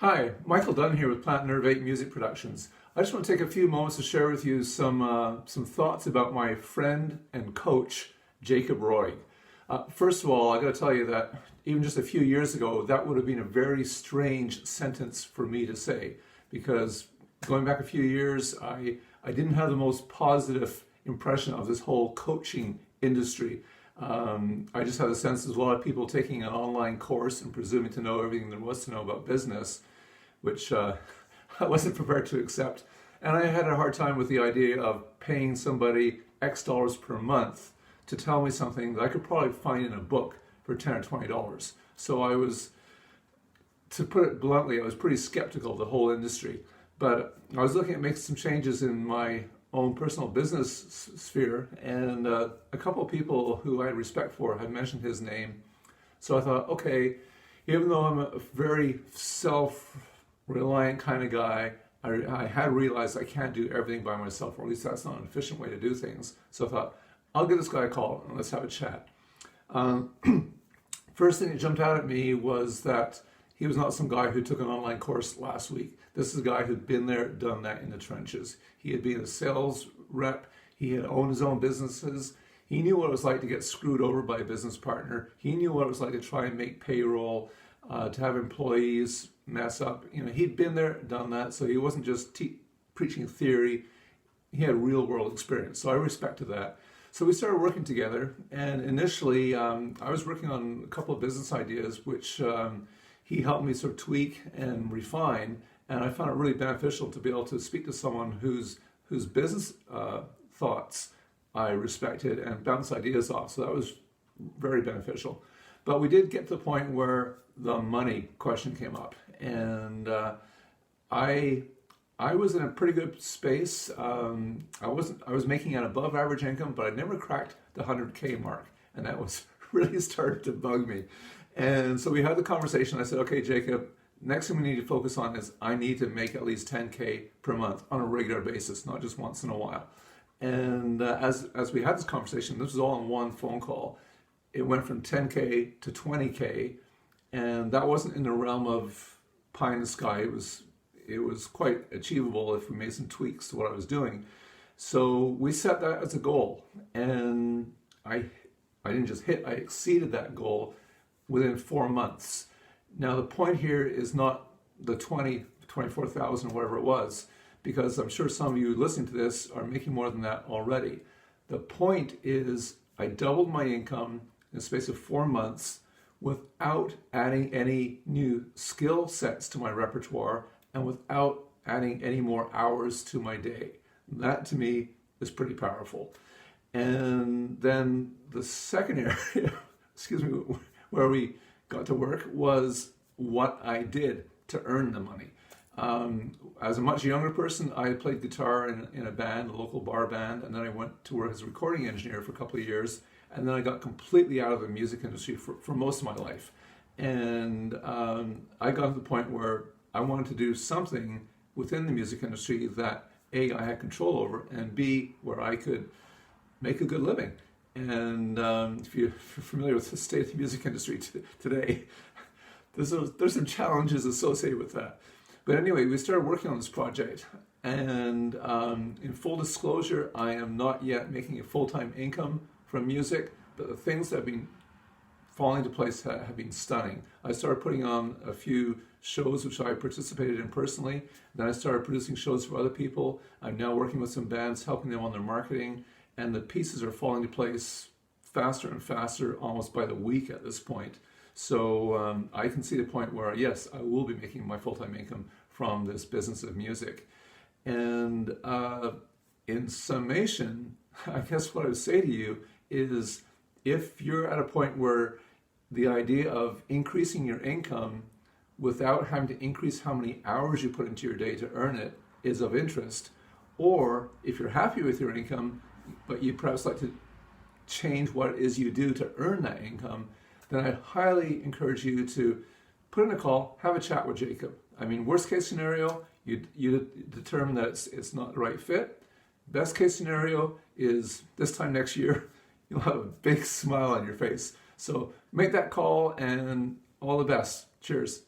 Hi, Michael Dunn here with Plant Nerve 8 Music Productions. I just want to take a few moments to share with you some thoughts about my friend and coach, Jacob Roig. First of all, I got to tell you that even just a few years ago, that would have been a very strange sentence for me to say, because going back a few years, I didn't have the most positive impression of this whole coaching industry. I just had a sense there's a lot of people taking an online course and presuming to know everything there was to know about business, which I wasn't prepared to accept. And I had a hard time with the idea of paying somebody X dollars per month to tell me something that I could probably find in a book for $10 or $20. So I was, to put it bluntly, I was pretty skeptical of the whole industry. But I was looking at making some changes in my own personal business sphere, and a couple of people who I had respect for had mentioned his name. So I thought, okay, even though I'm a very self-reliant kind of guy, I had realized I can't do everything by myself, or at least that's not an efficient way to do things. So I thought, I'll give this guy a call and let's have a chat. First thing that jumped out at me was that he was not some guy who took an online course last week. This is a guy who'd been there, done that in the trenches. He had been a sales rep. He had owned his own businesses. He knew what it was like to get screwed over by a business partner. He knew what it was like to try and make payroll, to have employees mess up. You know, he'd been there, done that, so he wasn't just preaching theory. He had real world experience, so I respected that. So we started working together, and initially I was working on a couple of business ideas, which he helped me sort of tweak and refine, and I found it really beneficial to be able to speak to someone whose business thoughts I respected and bounce ideas off. So that was very beneficial. But we did get to the point where the money question came up, and I was in a pretty good space. I was making an above average income, but I never cracked the 100K mark, and that was really started to bug me. And so we had the conversation. I said, okay, Jacob, next thing we need to focus on is I need to make at least 10K per month on a regular basis, not just once in a while. And as we had this conversation, this was all in one phone call. It went from 10K to 20K, and that wasn't in the realm of pie in the sky. It was quite achievable if we made some tweaks to what I was doing. So we set that as a goal, and I didn't just hit, I exceeded that goal within 4 months. Now the point here is not the 24,000 or whatever it was, because I'm sure some of you listening to this are making more than that already. The point is I doubled my income in the space of 4 months without adding any new skill sets to my repertoire and without adding any more hours to my day. That to me is pretty powerful. And then the second area, excuse me, where we got to work was what I did to earn the money. As a much younger person, I played guitar in a band, a local bar band, and then I went to work as a recording engineer for a couple of years, and then I got completely out of the music industry for most of my life. And I got to the point where I wanted to do something within the music industry that A, I had control over, and B, where I could make a good living. And if you're familiar with the state of the music industry today, there's some challenges associated with that. But anyway, we started working on this project, and in full disclosure, I am not yet making a full-time income from music, but the things that have been falling into place have been stunning. I started putting on a few shows which I participated in personally. Then I started producing shows for other people. I'm now working with some bands, helping them on their marketing, and the pieces are falling into place faster and faster, almost by the week at this point. So I can see the point where, yes, I will be making my full-time income from this business of music. And in summation, I guess what I would say to you is, if you're at a point where the idea of increasing your income without having to increase how many hours you put into your day to earn it is of interest, or if you're happy with your income, but you perhaps like to change what it is you do to earn that income, then I highly encourage you to put in a call, have a chat with Jacob. I mean, worst case scenario, you determine that it's not the right fit. Best case scenario is this time next year, you'll have a big smile on your face. So make that call, and all the best. Cheers.